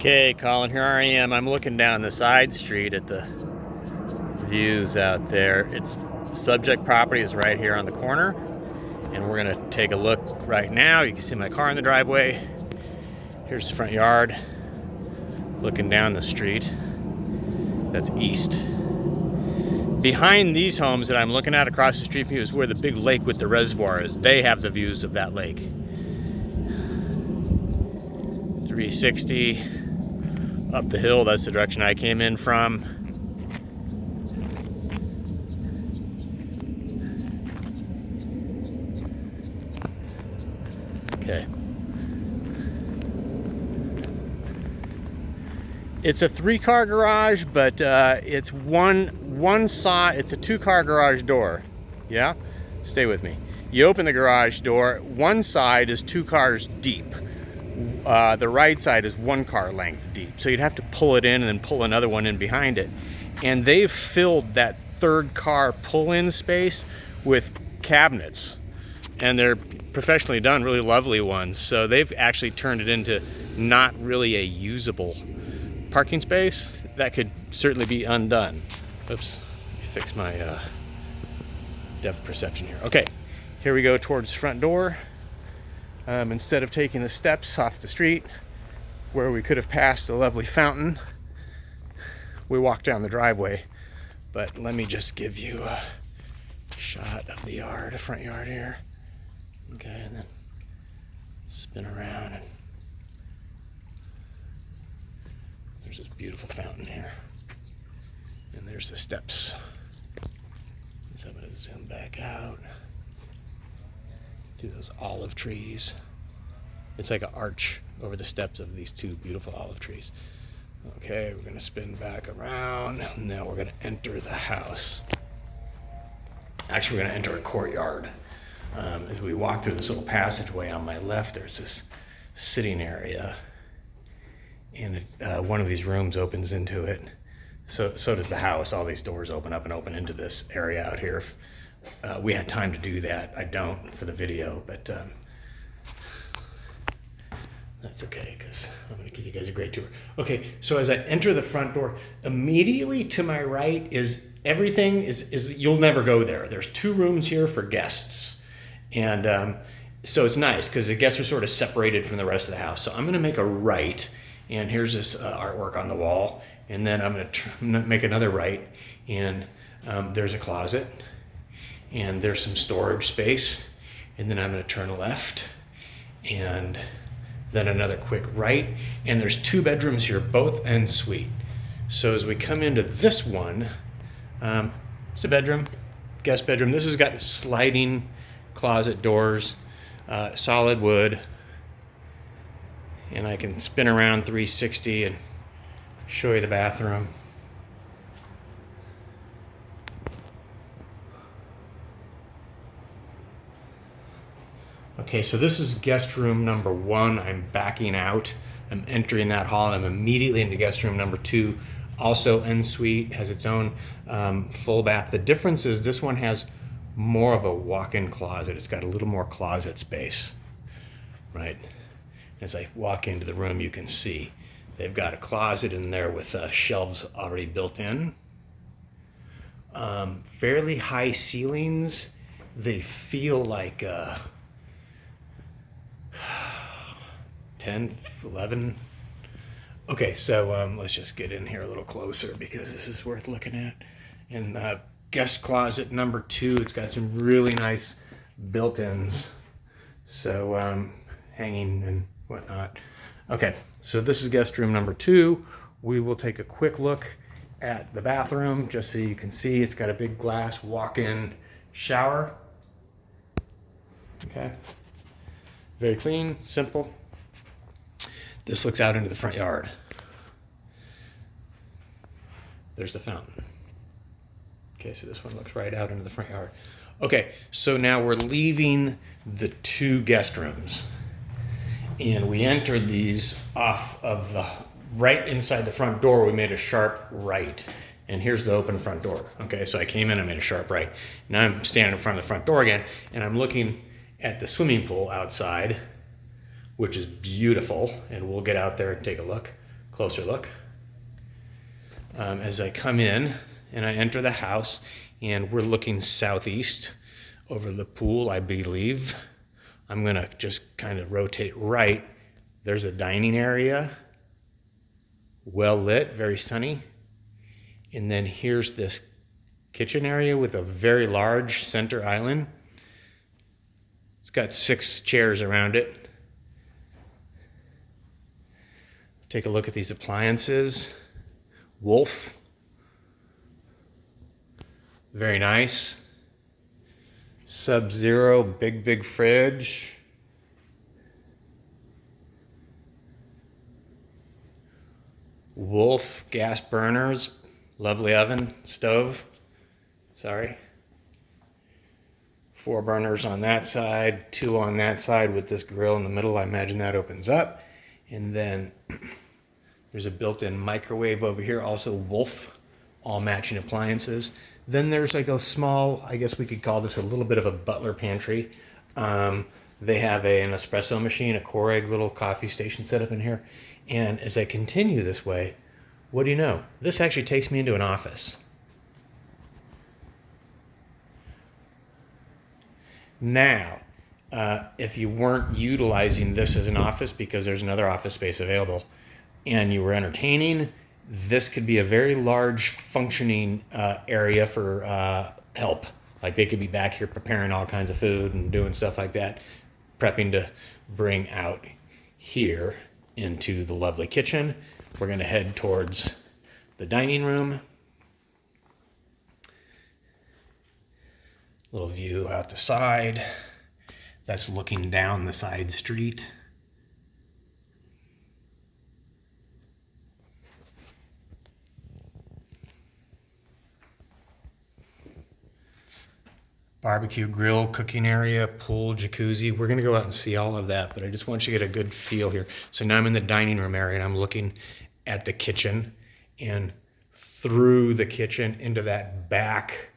Okay, Colin, here I am. I'm looking down the side street at the views out there. It's subject property is right here on the corner, and we're gonna take a look right now. You can see my car in the driveway. Here's the front yard. Looking down the street. That's east. Behind these homes that I'm looking at across the street from you is where the big lake with the reservoir is. They have the views of that lake. 360 up the hill, that's the direction I came in from. Okay. It's a 3-car garage, but it's one side, it's a 2-car garage door. Yeah? Stay with me. You open the garage door, one side is 2 cars deep. The right side is 1 car length deep. So you'd have to pull it in and then pull another one in behind it. And they've filled that 3rd car pull-in space with cabinets. And they're professionally done, really lovely ones. So they've actually turned it into not really a usable parking space. That could certainly be undone. Oops, let me fix my depth perception here. Okay, here we go towards the front door. Instead of taking the steps off the street where we could have passed the lovely fountain, we walked down the driveway. But let me just give you a shot of the yard, the front yard here. Okay, and then spin around, and there's this beautiful fountain here. And there's the steps. So I'm gonna zoom back out through those olive trees. It's like an arch over the steps of these 2 beautiful olive trees. Okay, we're gonna spin back around. Now we're gonna enter the house. Actually, we're gonna enter a courtyard. As we walk through this little passageway on my left, there's this sitting area, and one of these rooms opens into it. So does the house. All these doors open up and open into this area out here. We had time to do that. I don't for the video, but that's okay, because I'm going to give you guys a great tour. Okay, so as I enter the front door, immediately to my right is everything is you'll never go there. There's 2 rooms here for guests. And so it's nice because the guests are sort of separated from the rest of the house. So I'm going to make a right, and here's this artwork on the wall. And then I'm going to make another right, and there's a closet, and there's some storage space. And then I'm going to turn left, and then another quick right. And there's 2 bedrooms here, both en suite. So as we come into this one, it's a bedroom, guest bedroom. This has got sliding closet doors, solid wood, and I can spin around 360 and show you the bathroom. Okay, so this is guest room number 1. I'm backing out. I'm entering that hall, and I'm immediately into guest room number 2. Also en suite, has its own full bath. The difference is this one has more of a walk-in closet. It's got a little more closet space, right? As I walk into the room, you can see they've got a closet in there with shelves already built in. Fairly high ceilings. They feel like 10, 11. Okay, so let's just get in here a little closer because this is worth looking at. And guest closet number 2, it's got some really nice built-ins. So hanging and whatnot. Okay, so this is guest room number 2. We will take a quick look at the bathroom just so you can see. It's got a big glass walk-in shower. Okay, very clean, simple. This looks out into the front yard. There's the fountain. Okay, so this one looks right out into the front yard. Okay, so now we're leaving the 2 guest rooms. And we entered these off of the right inside the front door. We made a sharp right. And here's the open front door. Okay, so I came in, I made a sharp right. Now I'm standing in front of the front door again, and I'm looking at the swimming pool outside, which is beautiful. And we'll get out there and take a look closer look. As I come in and I enter the house, and we're looking southeast over the pool, I believe. I'm gonna just kind of rotate right. There's a dining area, well lit, very sunny. And then here's this kitchen area with a very large center island. It's got 6 chairs around it. Take a look at these appliances. Wolf. Very nice. Sub-Zero, big fridge. Wolf gas burners, lovely oven, stove, sorry. 4 burners on that side, 2 on that side with this grill in the middle. I imagine that opens up. And then there's a built-in microwave over here, also Wolf, all matching appliances. Then there's like a small, I guess we could call this a little bit of a butler pantry. They have an espresso machine, a Keurig little coffee station set up in here. And as I continue this way, what do you know? This actually takes me into an office. Now, if you weren't utilizing this as an office because there's another office space available and you were entertaining, this could be a very large functioning area for help. Like they could be back here preparing all kinds of food and doing stuff like that, prepping to bring out here into the lovely kitchen. We're going to head towards the dining room. Little view out the side. That's looking down the side street. Barbecue grill, cooking area, pool, jacuzzi. We're gonna go out and see all of that, but I just want you to get a good feel here. So now I'm in the dining room area and I'm looking at the kitchen and through the kitchen into that back,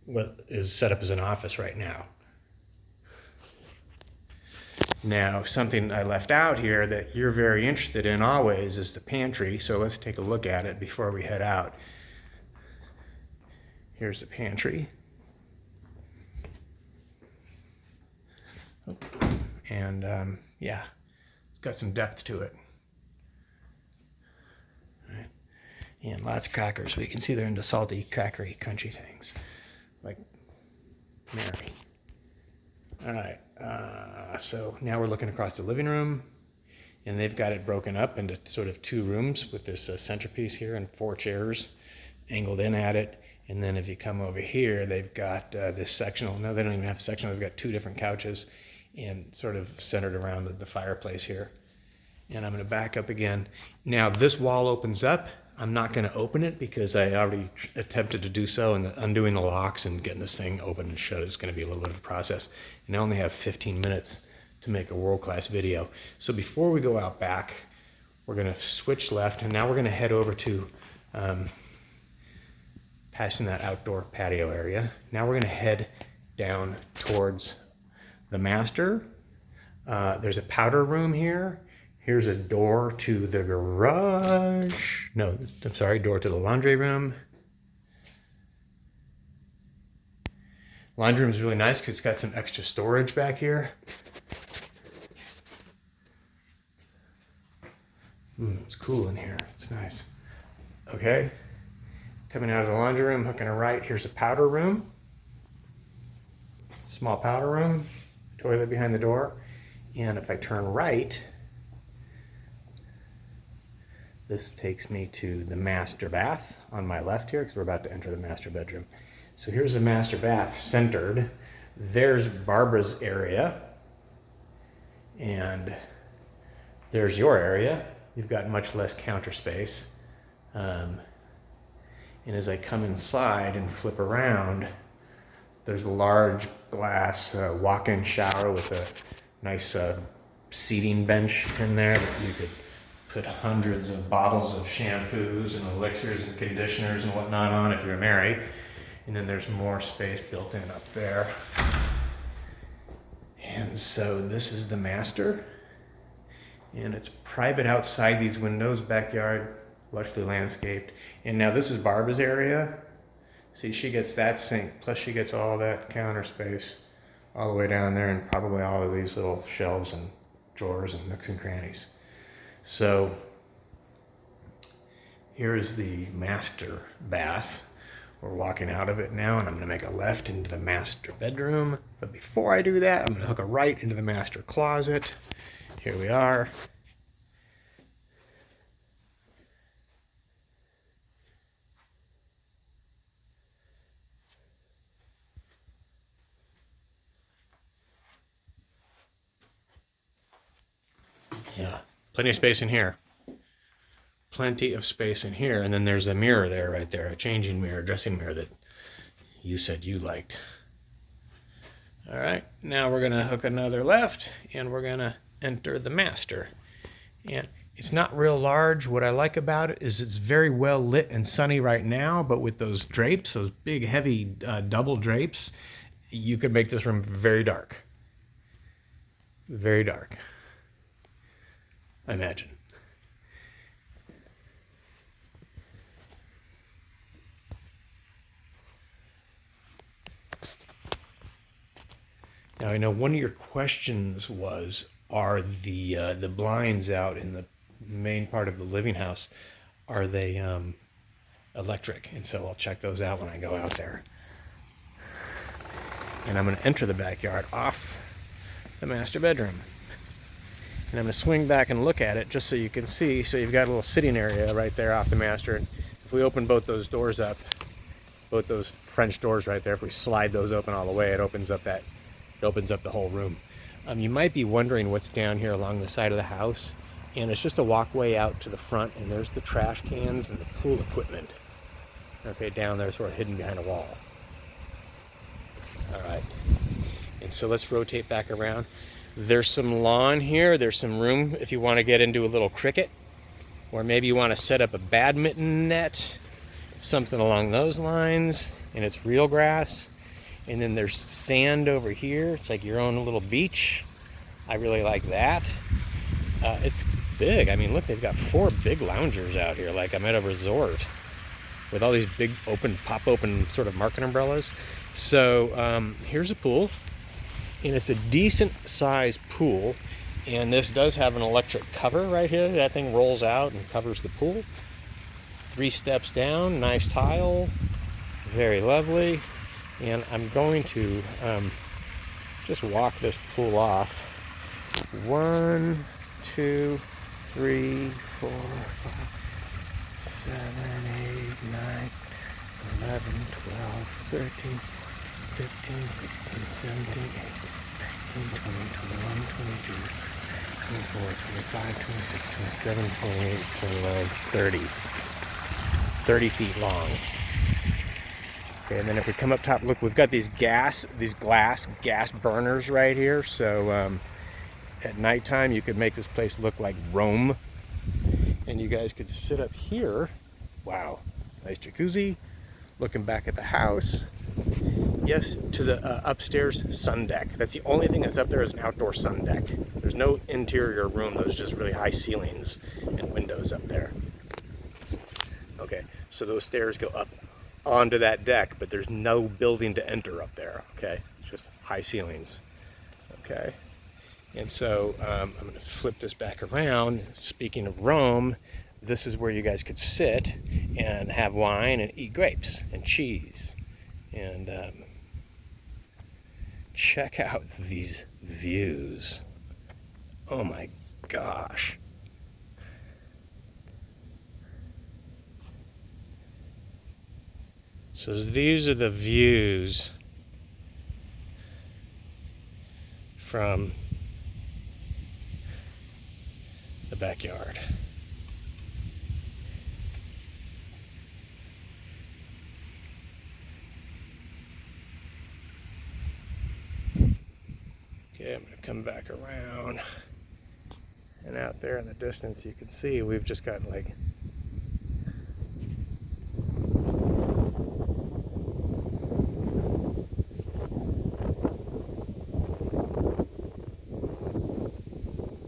what is set up as an office right now. Now, something I left out here that you're very interested in always is the pantry. So let's take a look at it before we head out. Here's the pantry. And yeah, it's got some depth to it. All right. And lots of crackers. We can see they're into salty, crackery, crunchy things like Mary. All right, so now we're looking across the living room, and they've got it broken up into sort of 2 rooms with this centerpiece here and 4 chairs angled in at it. And then if you come over here, they've got this sectional. No, they don't even have a sectional. They've got 2 different couches and sort of centered around the fireplace here. And I'm going to back up again. Now this wall opens up. I'm not going to open it because I already attempted to do so, and undoing the locks and getting this thing open and shut is going to be a little bit of a process. And I only have 15 minutes to make a world-class video. So before we go out back, we're going to switch left, and now we're going to head over to passing that outdoor patio area. Now we're going to head down towards the master. There's a powder room here. Here's a door to the garage. No, I'm sorry, door to the laundry room. Laundry room is really nice because it's got some extra storage back here. It's cool in here. It's nice. Okay. Coming out of the laundry room, hooking a right. Here's a powder room. Small powder room. Toilet behind the door. And if I turn right, this takes me to the master bath on my left here because we're about to enter the master bedroom. So here's the master bath centered. There's Barbara's area. And there's your area. You've got much less counter space. And as I come inside and flip around, there's a large glass walk-in shower with a nice seating bench in there that you could put hundreds of bottles of shampoos and elixirs and conditioners and whatnot on if you're married. And then there's more space built in up there. And so this is the master. And it's private outside these windows, backyard, lushly landscaped. And now this is Barbara's area. See, she gets that sink, plus she gets all that counter space all the way down there, and probably all of these little shelves and drawers and nooks and crannies. So here is the master bath. We're walking out of it now, and I'm gonna make a left into the master bedroom. But before I do that, I'm gonna hook a right into the master closet. Here we are. Yeah, plenty of space in here. Plenty of space in here. And then there's a mirror there, right there, a changing mirror, dressing mirror that you said you liked. All right, now we're gonna hook another left, and we're gonna enter the master. And it's not real large. What I like about it is it's very well lit and sunny right now, but with those drapes, those big heavy double drapes, you could make this room very dark. Very dark, I imagine. Now I know one of your questions was, are the blinds out in the main part of the living house, are they electric? And so I'll check those out when I go out there. And I'm going to enter the backyard off the master bedroom. And I'm going to swing back and look at it just so you can see. So you've got a little sitting area right there off the master. And if we open both those doors up, both those French doors right there, if we slide those open all the way, it opens up the whole room. You might be wondering what's down here along the side of the house, and it's just a walkway out to the front, and there's the trash cans and the pool equipment. Okay, down there, sort of hidden behind a wall. All right, and so let's rotate back around. There's some lawn here. There's some room if you want to get into a little cricket, or maybe you want to set up a badminton net, something along those lines, and it's real grass. And then there's sand over here. It's like your own little beach. I really like that. It's big. I mean, look, they've got 4 big loungers out here, like I'm at a resort with all these big open, pop open sort of market umbrellas. So here's a pool, and it's a decent sized pool. And this does have an electric cover right here. That thing rolls out and covers the pool. 3 steps down, nice tile, very lovely. And I'm going to just walk this pool off. 1, 2, 3, 4, 5, 7, 8, 9, 11, 12, 13, 15, 16, 17, 18, 19, 20, 21, 22, 24, 25, 26, 27, 28, 29, 30. 30 feet long. Okay, and then if we come up top, look, we've got these glass gas burners right here. So at nighttime, you could make this place look like Rome. And you guys could sit up here. Wow, nice jacuzzi. Looking back at the house. Yes, to the upstairs sun deck. That's the only thing that's up there is an outdoor sun deck. There's no interior room. There's just really high ceilings and windows up there. Okay, so those stairs go up onto that deck, but there's no building to enter up there. Okay, it's just high ceilings. Okay, and so I'm going to flip this back around. Speaking of Rome, this is where you guys could sit and have wine and eat grapes and cheese. And check out these views. Oh my gosh. So these are the views from the backyard. Okay, I'm going to come back around, and out there in the distance you can see we've just got like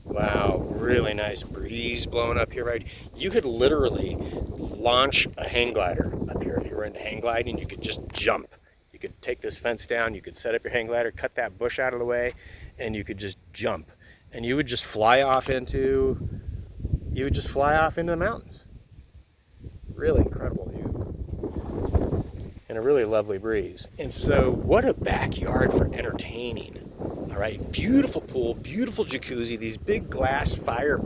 wow, really nice nice breeze blowing up here, right? You could literally launch a hang glider up here. If you were into hang gliding, you could just jump. You could take this fence down, you could set up your hang glider, cut that bush out of the way, and you could just jump. And you would just fly off into the mountains. Really incredible view. And a really lovely breeze. And so what a backyard for entertaining. All right, beautiful pool, beautiful jacuzzi, these big glass fire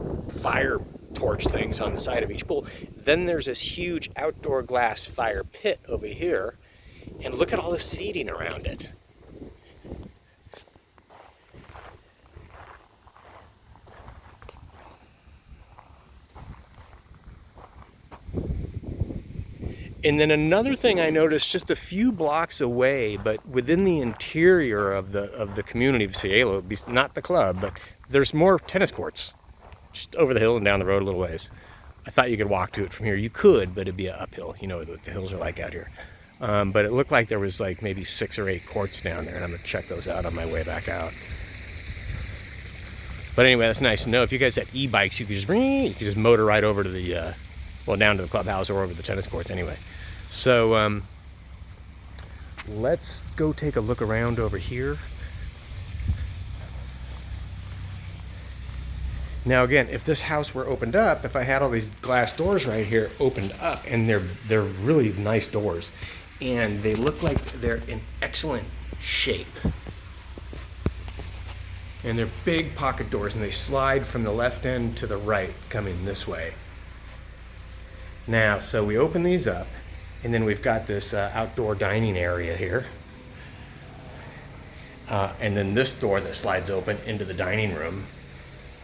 torch things on the side of each pool. Then there's this huge outdoor glass fire pit over here. And look at all the seating around it. And then another thing I noticed just a few blocks away, but within the interior of the community of Cielo, not the club, but there's more tennis courts just over the hill and down the road a little ways. I thought you could walk to it from here. You could, but it'd be an uphill. You know what the hills are like out here. But it looked like there was like maybe 6 or 8 courts down there, and I'm gonna check those out on my way back out. But anyway, that's nice to know. If you guys have e-bikes, you could just motor right over to the, well, down to the clubhouse or over to the tennis courts anyway. So let's go take a look around over here. Now again, if this house were opened up, if I had all these glass doors right here opened up, and they're really nice doors, and they look like they're in excellent shape. And they're big pocket doors, and they slide from the left end to the right, coming this way. Now, so we open these up, and then we've got this outdoor dining area here. And then this door that slides open into the dining room.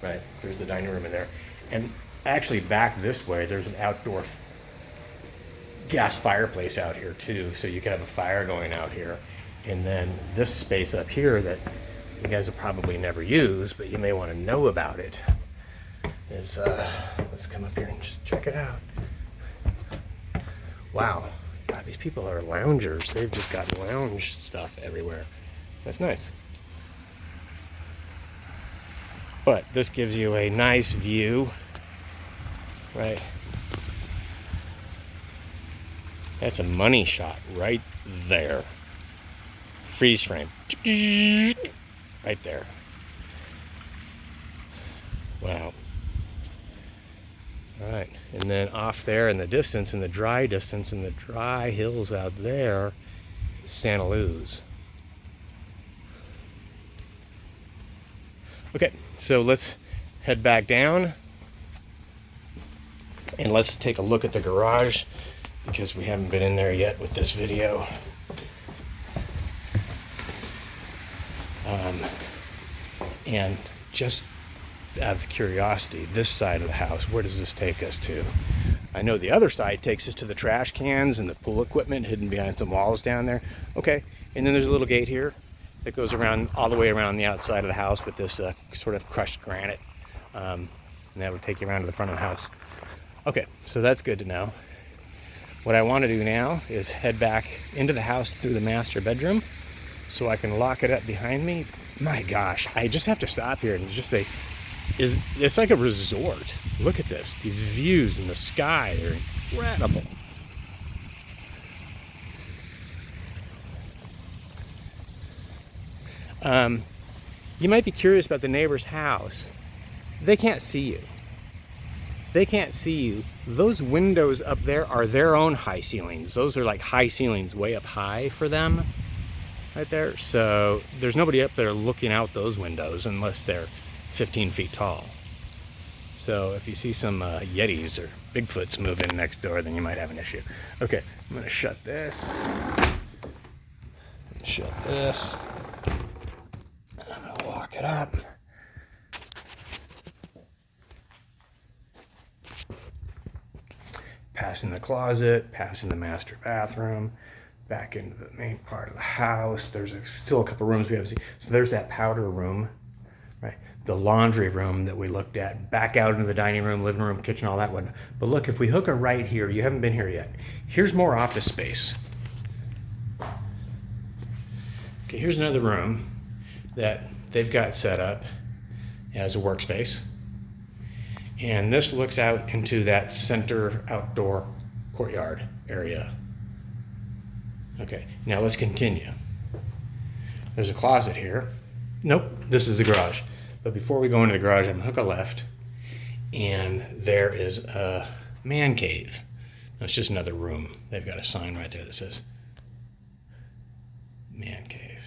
Right, there's the dining room in there. And actually back this way, there's an outdoor gas fireplace out here too. So you can have a fire going out here. And then this space up here that you guys will probably never use, but you may want to know about it, is, let's come up here and just check it out. Wow, God, these people are loungers. They've just got lounge stuff everywhere. That's nice. But this gives you a nice view, right? That's a money shot right there. Freeze frame. Right there. Wow. All right, and then off there in the distance, in the dry hills out there, Santa Luz. Okay, so let's head back down and let's take a look at the garage, because we haven't been in there yet with this video. And just out of curiosity, this side of the house, where does this take us to? I know the other side takes us to the trash cans and the pool equipment hidden behind some walls down there. Okay, and then there's a little gate here that goes around all the way around the outside of the house with this sort of crushed granite. And that would take you around to the front of the house. Okay, so that's good to know. What I want to do now is head back into the house through the master bedroom so I can lock it up behind me. My gosh, I just have to stop here and just say, it's like a resort. Look at this. These views in the sky, they're incredible. You might be curious about the neighbor's house. They can't see you. They can't see you. Those windows up there are their own high ceilings. Those are like high ceilings way up high for them right there. So there's nobody up there looking out those windows unless they're 15 feet tall. So if you see some Yetis or Bigfoots move in next door, then you might have an issue. Okay, I'm gonna shut this. Shut this. I'm gonna lock it up. Passing the closet, passing the master bathroom, back into the main part of the house. There's still a couple rooms we haven't seen. So there's that powder room, right? The laundry room that we looked at, back out into the dining room, living room, kitchen, all that one. But look, if we hook a right here, you haven't been here yet. Here's more office space. Okay, here's another room that they've got set up as a workspace. And this looks out into that center outdoor courtyard area. Okay, now let's continue. There's a closet here. Nope, this is the garage. But before we go into the garage, I'm gonna hook a left, and there is a man cave. It's just another room. They've got a sign right there that says man cave.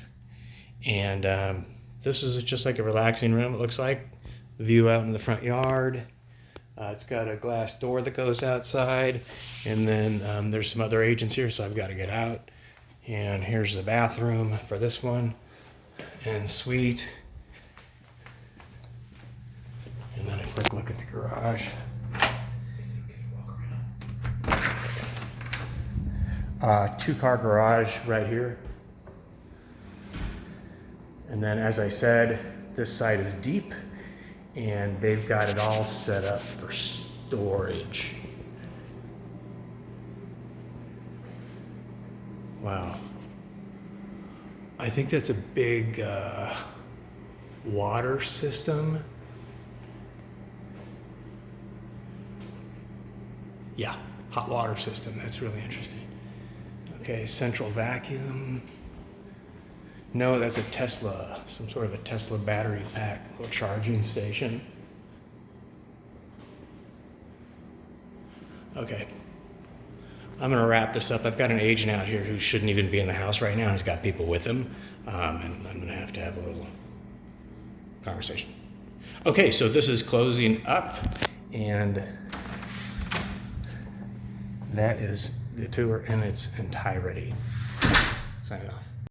And this is just like a relaxing room, it looks like. View out in the front yard. It's got a glass door that goes outside, and then there's some other agents here, so I've got to get out. And here's the bathroom for this one, and suite. And then a quick look at the garage. Two-car garage right here. And then, as I said, this side is deep, and they've got it all set up for storage. Wow. I think that's a big water system. Yeah, hot water system. That's really interesting. Okay, central vacuum. No, that's a Tesla, some sort of a Tesla battery pack, little charging station. Okay, I'm gonna wrap this up. I've got an agent out here who shouldn't even be in the house right now. He's got people with him, and I'm gonna have to have a little conversation. Okay, so this is closing up, and that is the tour in its entirety. Signing off.